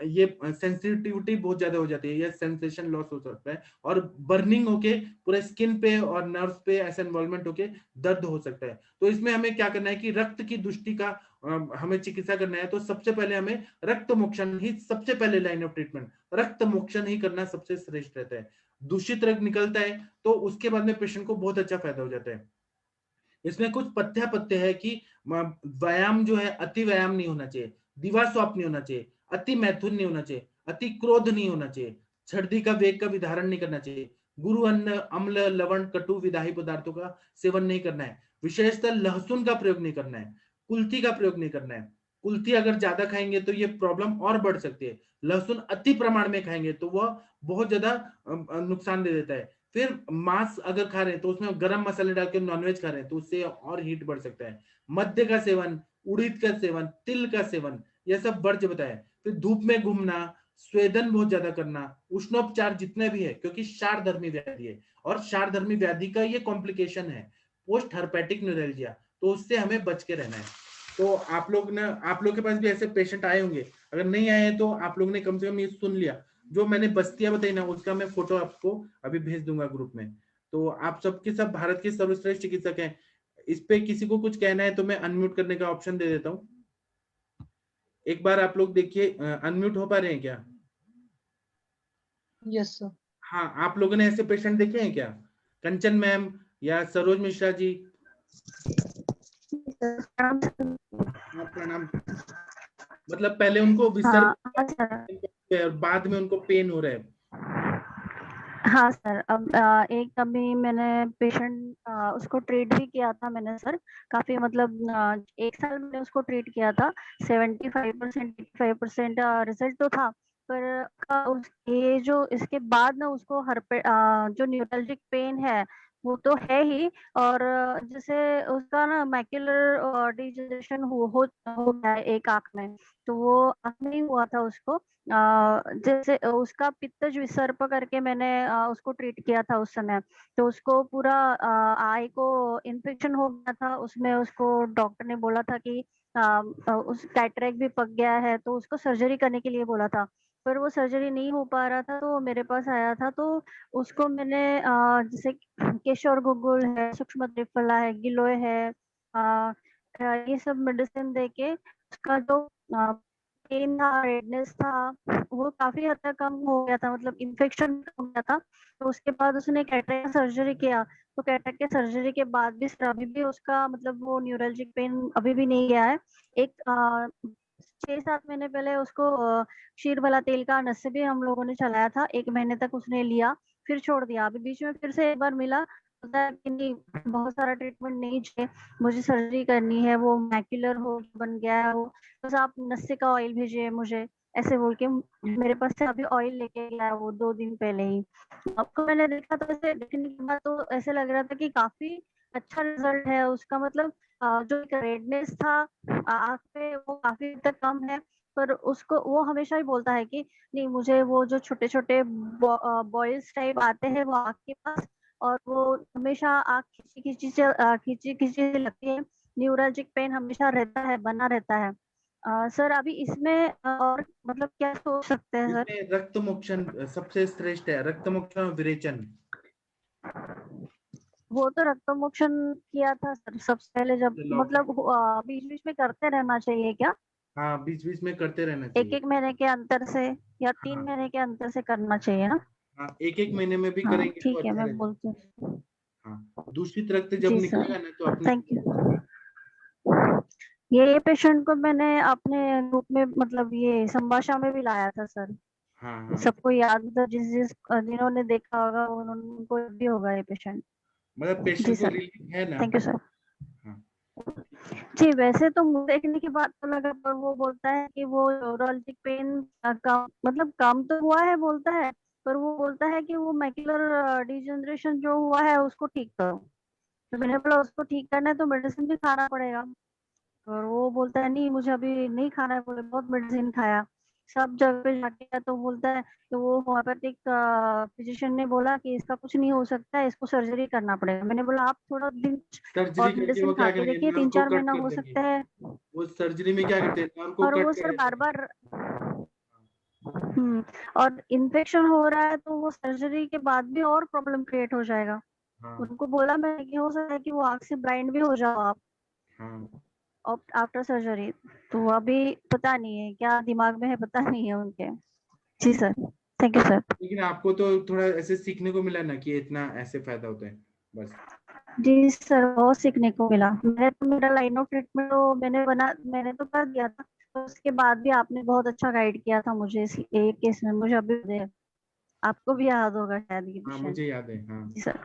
ये सेंसिटिविटी बहुत ज्यादा हो जाती है, या सेंसेशन लॉस हो सकता है, और बर्निंग होके पूरे स्किन पे और नर्व्स पे ऐसा इन्वॉल्वमेंट होके दर्द हो सकता है। तो इसमें हमें क्या करना है कि रक्त की दुष्टि का हमें चिकित्सा करना है। तो सबसे पहले हमें रक्त मोक्षण ही सबसे पहले लाइन ऑफ ट्रीटमेंट, रक्त मोक्षण ही करना सबसे श्रेष्ठ रहता है। दूषित रक्त निकलता है तो उसके बाद में पेशेंट को बहुत अच्छा फायदा हो जाता है। इसमें कुछ पथ्य है कि व्यायाम जो है अति व्यायाम नहीं होना चाहिए, दिवा स्वाप नहीं होना चाहिए, अति मैथुन नहीं होना चाहिए, अति क्रोध नहीं होना चाहिए, सर्दी का वेग का विधारण नहीं करना चाहिए। गुरु अन्न अम्ल लवण कटु विदाही पदार्थों का सेवन नहीं करना है। विशेषतः लहसुन का प्रयोग नहीं करना है। कुल्थी का प्रयोग नहीं करना है। कुल्थी अगर ज्यादा खाएंगे तो ये प्रॉब्लम और बढ़ सकती है। लहसुन अति प्रमाण में खाएंगे तो वह बहुत ज्यादा नुकसान दे देता है। फिर मांस अगर खा रहे हैं तो उसमें गरम मसाले डाल के नॉनवेज खा रहे हैं तो उससे और हीट बढ़ सकता है। मद्य का सेवन, उड़ीद का सेवन, तिल का सेवन, यह सब वर्ज्य बताया। फिर धूप में घूमना, स्वेदन बहुत ज्यादा करना, उष्णोपचार जितने भी है, क्योंकि क्षारधर्मी व्याधि है और क्षारधर्मी व्याधि का ये कॉम्प्लिकेशन है पोस्ट हर्पेटिक न्यूरैल्जिया, तो उससे हमें बच के रहना है। तो आप लोग के पास भी ऐसे पेशेंट आए होंगे, अगर नहीं आए हैं तो आप लोग ने कम से कम ये सुन लिया। जो मैंने बस्तियां बताई ना उसका मैं फोटो आपको अभी भेज दूंगा ग्रुप में। तो आप सबके सब भारत के सर्वश्रेष्ठ चिकित्सक हैं। इस पे किसी को कुछ कहना है तो मैं अनम्यूट करने का ऑप्शन दे देता हूँ। एक बार आप लोग देखिए, अनम्यूट हो पा रहे हैं क्या? Yes sir. हाँ, आप लोगों ने ऐसे पेशेंट देखे हैं क्या? कंचन मैम या सरोज मिश्रा जी? हाँ, प्रणाम। मतलब पहले उनको विसर्ग और बाद में उनको पेन हो रहा है। हाँ सर, अब एक अभी मैंने पेशेंट उसको ट्रीट भी किया था मैंने सर, काफी मतलब 1 साल मैंने उसको ट्रीट किया था। 75% 85% रिजल्ट तो था, पर ये जो इसके बाद ना उसको जो न्यूरल्जिक पेन है वो तो है ही, और जैसे उसका ना मैक्युलर डिजनरेशन हो गया है एक आंख में, तो वो आंख में ही हुआ था उसको। जैसे उसका पित्तज विसर्प करके मैंने उसको ट्रीट किया था उस समय, तो उसको पूरा आई को इन्फेक्शन हो गया था, उसमें उसको डॉक्टर ने बोला था कि उस कैटरेक्ट भी पक गया है, तो उसको सर्जरी करने के लिए बोला था, पर वो सर्जरी नहीं हो पा रहा था, तो मेरे पास आया था, तो उसको मैंने जैसे केशर गुगुल है, सूक्ष्म त्रिफला है, गिलोय है, ये सब मेडिसिन देके उसका जो पेन था, रेडनेस था, वो काफी हद तक कम हो गया था, मतलब इन्फेक्शन हो गया था। तो उसके बाद उसने कैटरेक्ट का सर्जरी किया, तो कैटरेक्ट के सर्जरी के बाद भी सर अभी भी उसका मतलब वो न्यूरल्जिक पेन अभी भी नहीं गया है। एक 6-7 महीने पहले उसको क्षीर वाला तेल का नशे भी हम लोगों ने चलाया था, 1 महीने तक उसने लिया, फिर छोड़ दिया। अभी बीच में फिर से एक बार मिला, बोलता है कि नहीं बहुत सारा ट्रीटमेंट नहीं चाहिए, मुझे सर्जरी करनी है, वो मैक्युलर हो बन गया है वो, बस आप नशे का ऑयल भेजिए मुझे, ऐसे बोल के मेरे पास से अभी ऑयल लेके गया वो 2 दिन पहले ही। आपको मैंने देखा तो ऐसे देखने के बाद तो ऐसे लग रहा था कि काफी अच्छा रिजल्ट है उसका, मतलब जो एक रेडनेस था आंख पे वो काफी हद तक कम है, पर उसको वो हमेशा ही बोलता है कि नहीं मुझे वो जो छोटे छोटे बॉयल्स टाइप आते हैं वो आंख के पास, और वो हमेशा आंख खींची खींची लगती है, न्यूरल्जिक पेन हमेशा रहता है, बना रहता है। सर अभी इसमें और मतलब क्या सोच सकते हैं सर? इसमें रक्त मोक्षण सबसे श्रेष्ठ है, रक्त मोक्षण और विरेचन। वो तो रक्तमोक्षण किया था सर सबसे पहले, जब मतलब बीच बीच में करते रहना चाहिए क्या? हाँ, बीच बीच में करते रहना एक चाहिए। 1 महीने के अंतर से या 3 हाँ। महीने के अंतर से करना चाहिए ना? हाँ, 1-1 महीने में भी हाँ करेंगे तो ठीक है, अच्छा मैं रहता बोलती हूँ। है। हाँ, दूषित रक्त जब जी निकलेगा सर, ना तो अपने थैंक यू। ये पेशेंट को मैंने अपने ग्रुप में मतलब ये संभाषा में भी लाया था सर, हाँ हाँ, सबको याद था, जिन्होंने देखा होगा उनको भी होगा ये पेशेंट। मतलब जी पेशेंट को सर, रिलीफ है ना? Thank you sir. हाँ, जी वैसे तो मुझे देखने के बाद तो लगा, पर वो बोलता है कि वो न्यूरोलजिक पेन काम मतलब काम तो हुआ है बोलता है, पर वो बोलता है कि वो मैक्युलर डिजनरेशन जो हुआ है उसको ठीक करो, तो मैंने बोला उसको ठीक करना है तो मेडिसिन भी खाना पड़ेगा, और वो बोलता है नहीं मुझे अभी नहीं खाना है, बोले बहुत मेडिसिन खाया, सब जगह पे जाके, तो बोलता है कि वो होम्योपैथिक फिजिशियन ने बोला कि इसका कुछ नहीं हो सकता है, इसको सर्जरी करना पड़ेगा। मैंने बोला आप थोड़ा दिन सर्जरी और करके मेडिसिन वो खा क्या के करेंगे, देखिए, नर्व को 3-4 कट महीना कर हो देंगे। सकता है। वो सर्जरी में क्या करते हैं, नर्व को और कट वो कर सर देते बार हैं। बार और इन्फेक्शन हो रहा है, तो वो सर्जरी के बाद भी और प्रॉब्लम क्रिएट हो जाएगा। हाँ उनको बोला मैंने कि हो सकता है कि वो आंख से ब्लाइंड भी हो जाओ आप हाँ, आफ्टर सर्जरी, तो अभी पता नहीं है क्या दिमाग में है, पता नहीं है उनके। जी सर, थैंक यू सर। लेकिन आपको तो थोड़ा ऐसे सीखने को मिला ना कि इतना ऐसे फायदा होता है, बस। जी सर, बहुत सीखने को मिला, मैंने तो मेरा लाइन ऑफ ट्रीटमेंट तो मैंने तो कर दिया था, तो उसके बाद भी आपने बहुत अच्छा गाइड किया था मुझे इस एक केस में, मुझे अभी आपको भी याद होगा शायद ये हाँ पेशेंट। मुझे याद है। हाँ जी सर।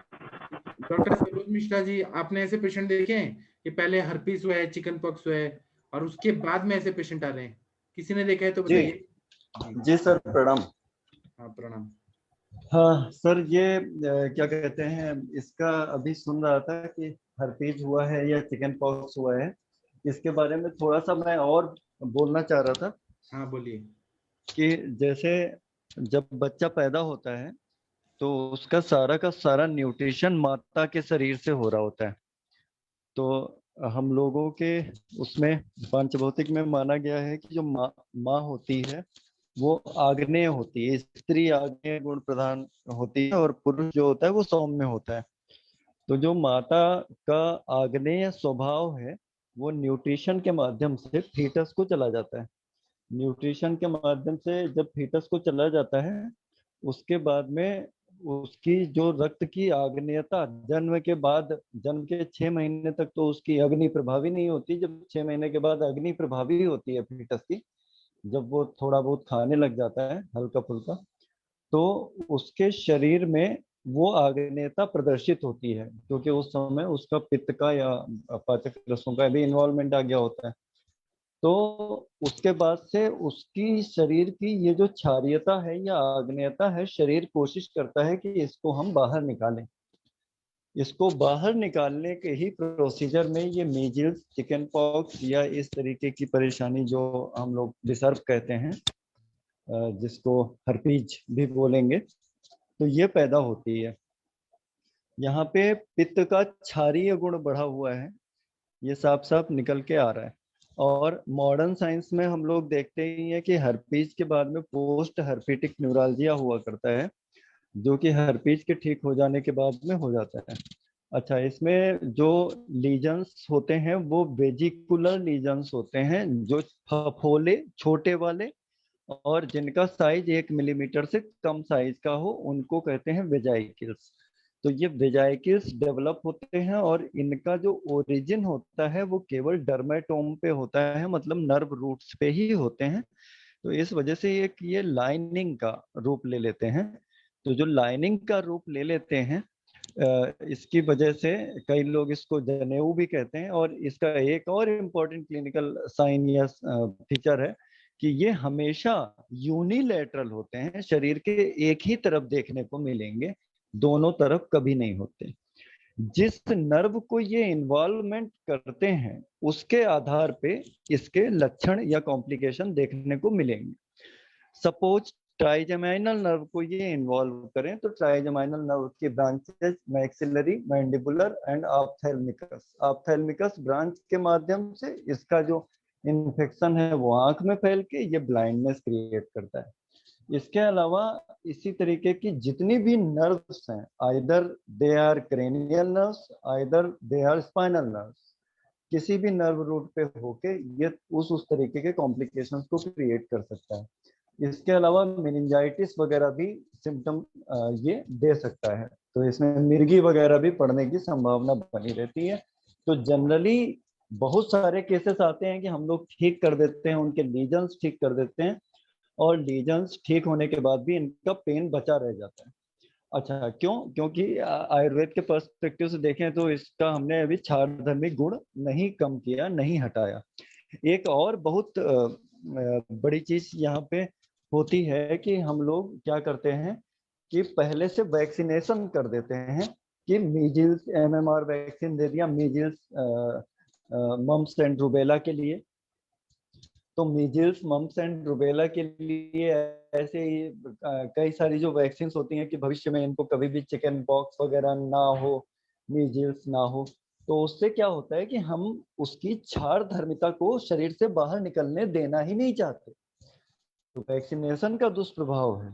डॉक्टर सरोज मिश्रा जी, आपने ऐसे पेशेंट देखे हैं कि पहले हर्पीस हुआ है, चिकन पॉक्स हुआ है और उसके बाद में ऐसे पेशेंट आ रहे हैं? किसी ने देखा है तो जी बताइए। जी जी सर, प्रणाम। हाँ प्रणाम। हाँ सर, ये क्या कहते हैं, इसका अभी सुन रहा था कि हर्पीज हुआ है या चिकन पॉक्स हुआ है। इसके बारे में थोड़ा सा मैं और बोलना चाह रहा था हाँ बोलिए। कि जैसे जब बच्चा पैदा होता है तो उसका सारा न्यूट्रिशन माता के शरीर से हो रहा होता है। तो हम लोगों के उसमें पंचभौतिक में माना गया है कि जो माँ होती है वो आग्नेय होती है, स्त्री आग्नेय गुण प्रधान होती है और पुरुष जो होता है वो सौम्य होता है। तो जो माता का आग्नेय स्वभाव है वो न्यूट्रिशन के माध्यम से फीटस को चला जाता है। न्यूट्रिशन के माध्यम से जब फीटस को चला जाता है उसके बाद में उसकी जो रक्त की आग्नेयता जन्म के बाद, जन्म के 6 महीने तक तो उसकी अग्नि प्रभावी नहीं होती। जब 6 महीने के बाद अग्नि प्रभावी होती है फीटस की, जब वो थोड़ा बहुत खाने लग जाता है हल्का फुल्का, तो उसके शरीर में वो आग्नेयता प्रदर्शित होती है, क्योंकि उस समय उसका पित्त का या पाचक रसों का भी इन्वॉल्वमेंट आ गया होता है। तो उसके बाद से उसकी शरीर की ये जो क्षारीयता है या आग्नेयता है, शरीर कोशिश करता है कि इसको हम बाहर निकालें। इसको बाहर निकालने के ही प्रोसीजर में ये मीजल्स, चिकन पॉक्स या इस तरीके की परेशानी जो हम लोग डिसर्प कहते हैं, जिसको हर्पीज भी बोलेंगे, तो ये पैदा होती है। यहाँ पे पित्त का क्षारीय गुण बढ़ा हुआ है, ये साफ साफ निकल के आ रहा है। और मॉडर्न साइंस में हम लोग देखते ही हैं कि हर्पीज के बाद में पोस्ट हर्पिटिक न्यूरालजिया हुआ करता है, जो कि हर्पीज के ठीक हो जाने के बाद में हो जाता है। अच्छा, इसमें जो लीजन्स होते हैं वो वेजिकुलर लीजन्स होते हैं, जो फफोले छोटे वाले और जिनका साइज 1 मिलीमीटर से कम साइज का हो, उनको कहते हैं वेजाइकिल्स। तो ये वेजाइकिल्स डेवलप होते हैं और इनका जो ओरिजिन होता है वो केवल डर्मेटोम पे होता है, मतलब नर्व रूट्स पे ही होते हैं। तो इस वजह से ये लाइनिंग का रूप ले लेते हैं। तो जो लाइनिंग का रूप ले लेते हैं, इसकी वजह से कई लोग इसको जनेऊ भी कहते हैं। और इसका एक और इम्पोर्टेंट क्लिनिकल साइन या फीचर है कि ये हमेशा यूनिलैटरल होते हैं, शरीर के एक ही तरफ देखने को मिलेंगे, दोनों तरफ कभी नहीं होते। जिस नर्व को ये इन्वॉल्वमेंट करते हैं उसके आधार पे इसके लक्षण या कॉम्प्लिकेशन देखने को मिलेंगे। सपोज ट्राइजेमाइनल नर्व को ये इन्वॉल्व करें तो ट्राइजेमाइनल नर्व की branches maxillary, mandibular and ophthalmicus. Ophthalmicus branch के माध्यम से इसका जो इन्फेक्शन है वो आंख में फैल के ये ब्लाइंडनेस क्रिएट करता है। इसके अलावा इसी तरीके की जितनी भी नर्व्स हैं, either they are cranial nerves, either they are spinal nerves, किसी भी नर्व रूट पे होके ये उस तरीके के कॉम्प्लिकेशंस को क्रिएट कर सकता है। इसके अलावा मेनिंजाइटिस वगैरह भी सिम्टम ये दे सकता है। तो इसमें मिर्गी वगैरह भी पड़ने की संभावना बनी रहती है। तो जनरली बहुत सारे केसेस आते हैं कि हम लोग ठीक कर देते हैं, उनके लीजन्स ठीक कर देते हैं, और लीजन्स ठीक होने के बाद भी इनका पेन बचा रह जाता है। अच्छा, क्यों? क्योंकि आयुर्वेद के पर्सपेक्टिव से देखें तो इसका हमने अभी क्षारधर्मी गुण नहीं कम किया, नहीं हटाया। एक और बहुत बड़ी चीज यहाँ पे होती है कि हम लोग क्या करते हैं कि पहले से वैक्सीनेशन कर देते हैं कि मीजल्स MMR वैक्सीन दे दिया, मीजल्स मम्स एंड रूबेला के लिए। तो मीजल्स, मम्स एंड रूबेला के लिए ऐसे ही कई सारी जो वैक्सीन होती हैं कि भविष्य में इनको कभी भी चिकन पॉक्स वगैरह ना हो, मीजल्स ना हो। तो उससे क्या होता है कि हम उसकी क्षारधर्मिता को शरीर से बाहर निकलने देना ही नहीं चाहते। तो वैक्सीनेशन का दुष्प्रभाव है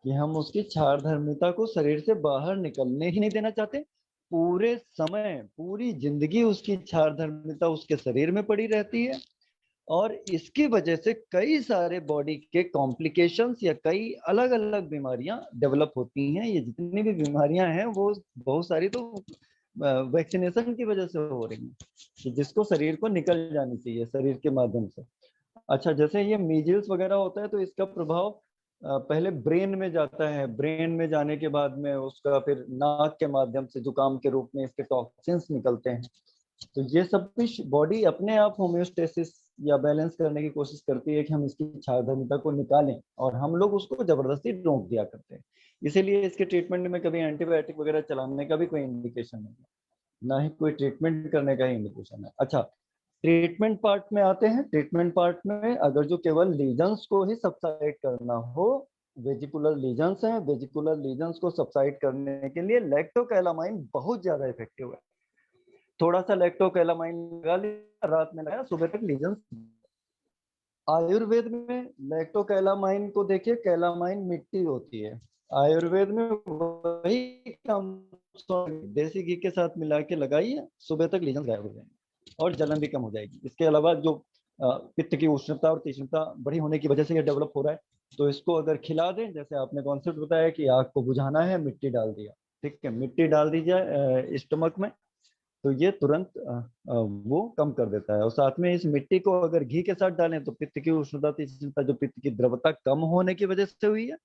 कि हम उसकी क्षारधर्मिता को शरीर से बाहर निकलने ही नहीं देना चाहते। पूरे समय, पूरी जिंदगी उसकी क्षारधर्मिता उसके शरीर में पड़ी रहती है और इसकी वजह से कई सारे बॉडी के कॉम्प्लिकेशंस या कई अलग अलग बीमारियां डेवलप होती हैं। ये जितनी भी बीमारियां हैं वो बहुत सारी तो वैक्सीनेशन की वजह से हो रही हैं, जिसको शरीर को निकल जानी चाहिए शरीर के माध्यम से। अच्छा, जैसे ये मीजल्स वगैरह होता है तो इसका प्रभाव पहले ब्रेन में जाता है, ब्रेन में जाने के बाद में उसका फिर नाक के माध्यम से जुकाम के रूप में इसके टॉक्सिन्स निकलते हैं। तो ये सब कुछ बॉडी अपने आप होम्योस्टेसिस या बैलेंस करने की कोशिश करती है कि हम इसकी क्षारधर्मिता को निकालें, और हम लोग उसको जबरदस्ती रोक दिया करते हैं। इसीलिए इसके ट्रीटमेंट में कभी एंटीबायोटिक वगैरह चलाने का भी कोई इंडिकेशन नहीं है, ना ही कोई ट्रीटमेंट करने का ही इंडिकेशन है। अच्छा, ट्रीटमेंट पार्ट में आते हैं। ट्रीटमेंट पार्ट में अगर जो केवल लीजन्स को ही सबसाइड करना हो, वेजिकुलर लीजन्स हैं, वेजिकुलर लीजन्स को सबसाइड करने के लिए लैक्टोकैलामाइन बहुत ज्यादा इफेक्टिव है। थोड़ा सा लैक्टोकैलामाइन लगा लिया, रात में लगाया, सुबह तक लीजन्स। आयुर्वेद में लैक्टोकैलामाइन को देखिए, कैलामाइन मिट्टी होती है, आयुर्वेद में वही काम देसी घी के साथ मिला के लगाइए, सुबह तक लीजन्स गायब हो जाएंगे और जलन भी कम हो जाएगी। इसके अलावा जो पित्त की उष्णता और तीक्ष्णता बढ़ी होने की वजह से ये डेवलप हो रहा है, तो इसको अगर खिला दें, जैसे आपने कॉन्सेप्ट बताया कि आग को बुझाना है, मिट्टी डाल दिया, ठीक है, मिट्टी डाल दीजिए स्टमक में, तो ये तुरंत वो कम कर देता है। और साथ में इस मिट्टी को अगर घी के साथ डालें तो पित्त की उष्णता तीक्ष्णता, जो पित्त की द्रवता कम होने की वजह से हुई है,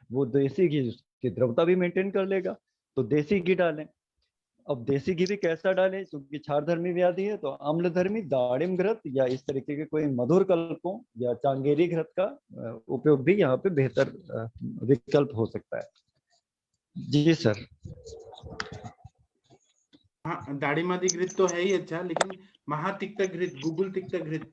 वो देसी घी की द्रवता भी मेंटेन कर लेगा। तो देसी घी डालें। अब देसी घी भी कैसा डालें, क्योंकि क्षारधर्मी व्याधि है, तो अम्लधर्मी दाड़िम घृत या इस तरीके के कोई मधुर कल्पों या चांगेरी घृत का उपयोग भी यहाँ पे बेहतर विकल्प हो सकता है। जी सर। हाँ, दाढ़ीमादी घृत तो है ही अच्छा, लेकिन महातिक्त घृत, गुगुल तिक्त घृत,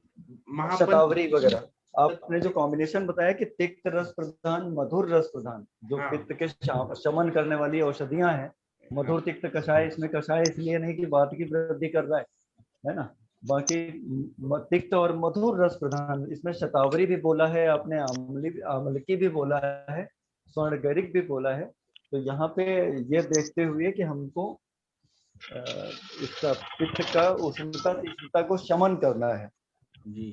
शतावरी वगैरह, आपने जो कॉम्बिनेशन बताया कि तिक्त रस प्रधान, मधुर रस प्रधान, जो पित्त के शमन करने वाली औषधियां हैं, मधुर तिक्त कषाय, इसमें कषाय इसलिए नहीं कि वात की वृद्धि कर रहा है ना, बाकी तिक्त और मधुर रस प्रधान, इसमें शतावरी भी बोला है आपने, आमलकी भी बोला है, स्वर्णगरिक भी बोला है। तो यहाँ पे ये देखते हुए कि हमको इसका पित्त का उष्णता तीक्ष्णता को शमन करना है। जी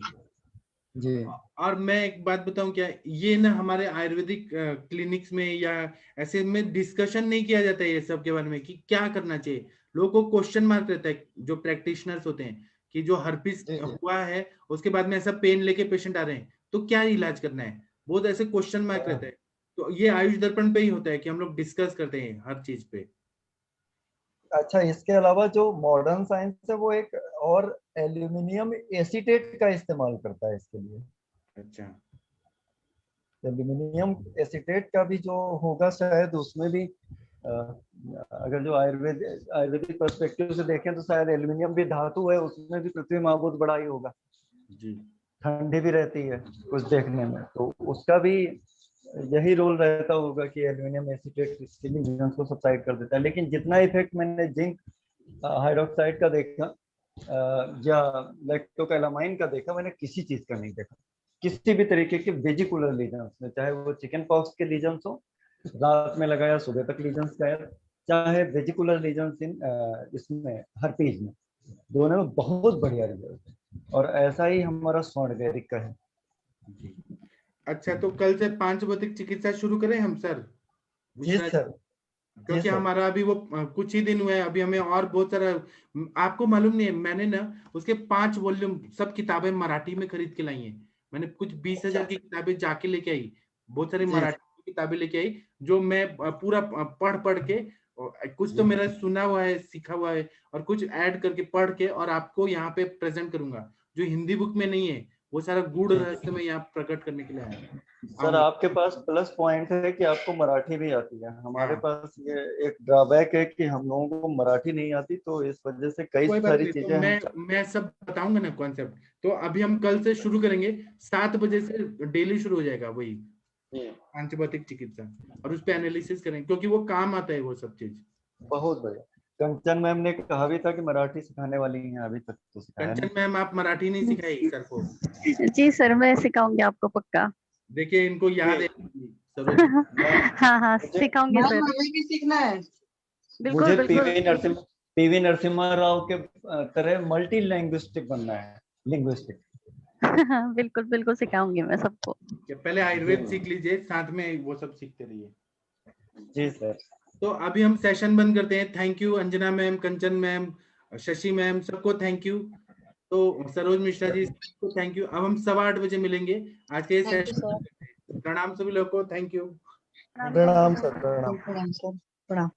जी। और मैं एक बात बताऊं क्या, ये ना हमारे आयुर्वेदिक क्लिनिक्स में या ऐसे में डिस्कशन नहीं किया जाता है ये सब के बारे में कि क्या करना चाहिए। लोगों को क्वेश्चन मार्क रहता है, जो प्रैक्टिशनर्स होते हैं, कि जो हर्पिस हुआ है उसके बाद में ऐसा पेन लेके पेशेंट आ रहे हैं, तो क्या इलाज करना है, बहुत ऐसे क्वेश्चन मार्क रहता है। तो ये आयुष दर्पण पे ही होता है कि हम लोग डिस्कस करते हैं हर चीज पे। अच्छा, इसके अलावा जो मॉडर्न साइंस है वो एक और एल्यूमिनियम एसीटेट का इस्तेमाल करता है इसके लिए। अच्छा, एल्यूमिनियम एसीटेट का भी जो होगा शायद उसमें भी अगर जो आयुर्वेदिक पर्सपेक्टिव से देखें तो शायद एल्यूमिनियम भी धातु है, उसमें भी पृथ्वी महाभूत बड़ा ही होगा जी, ठंडी भी रहती है कुछ देखने में, तो उसका भी यही रोल रहता होगा कि एल्यूमिनियम एसीटेट इसके लीजन्स को सबसाइड कर देता है। लेकिन जितना इफेक्ट मैंने जिंक हाइड्रोक्साइड का देखा या लैक्टोकैलामाइन का देखा, मैंने किसी चीज का नहीं देखा किसी भी तरीके के वेजिकुलर लीजन्स में, चाहे वो चिकन पॉक्स के लीजन्स हो, रात में लगाया सुबह तक लीजन्स गायब, चाहे वेजिकुलर लीजन्स इन इसमें हर्पीज में, दोनों में बहुत बढ़िया रिजल्ट है। और ऐसा ही हमारा स्वर्णगैरिक का है। जी। अच्छा, तो कल से 5 बजे चिकित्सा शुरू करें हम सर? जी सर। क्योंकि हमारा अभी वो कुछ ही दिन हुए हैं, अभी हमें और बहुत सारा, आपको मालूम नहीं है, मैंने ना उसके 5 वॉल्यूम सब किताबें मराठी में खरीद के लाई हैं। मैंने कुछ 20,000 की किताबें जाके लेके आई, बहुत सारी मराठी की किताबें लेके आई, जो मैं पूरा पढ़ के, कुछ तो मेरा सुना हुआ है, सीखा हुआ है, और कुछ ऐड करके पढ़ के और आपको यहाँ पे प्रेजेंट करूंगा, जो हिंदी बुक में नहीं है, वो सारा गूढ़ रहस्य में यहाँ प्रकट करने के लिए आया। सर आपके पास प्लस पॉइंट है कि आपको मराठी भी आती है, हमारे पास ये एक ड्रॉबैक है कि हम लोगों को मराठी नहीं आती, तो इस वजह से कई सारी चीजें तो मैं सब बताऊंगा ना कॉन्सेप्ट। तो अभी हम कल से शुरू करेंगे, 7 बजे से डेली शुरू हो जाएगा वही पंचभौतिक चिकित्सा, और उस पे एनालिसिस करेंगे, क्योंकि वो काम आता है वो सब चीज। बहुत बढ़िया। कंचन मैम ने कहा भी था कि मराठी सिखाने वाली हैं, अभी तक तो सिखाया नहीं। कंचन मैम, आप मराठी नहीं सिखाई सर को? जी सर, मैं सिखाऊंगी आपको पक्का। देखिए, इनको याद है हाँ हाँ, सिखाऊंगी सर। मुझे भी सीखना है। मुझे पीवी नरसिम्हा राव के तरह मल्टी लैंग्विस्टिक बनना है, लिंग्विस्टिक। बिल्कुल बिल्कुल सिखाऊंगी मैं सबको। पहले आयुर्वेद सीख लीजिए, साथ में वो सब सीखते रहिए। जी सर। तो अभी हम सेशन बंद करते हैं। Thank you Anjana ma'am, Kanchan ma'am, Shashi ma'am, सबको थैंक यू। तो सरोज मिश्रा जी को थैंक यू। अब हम 8:15 बजे मिलेंगे। आज के सेशन प्रणाम सभी लोगों को, थैंक यू। प्रणाम सर, प्रणाम। प्रणाम सर, प्रणाम।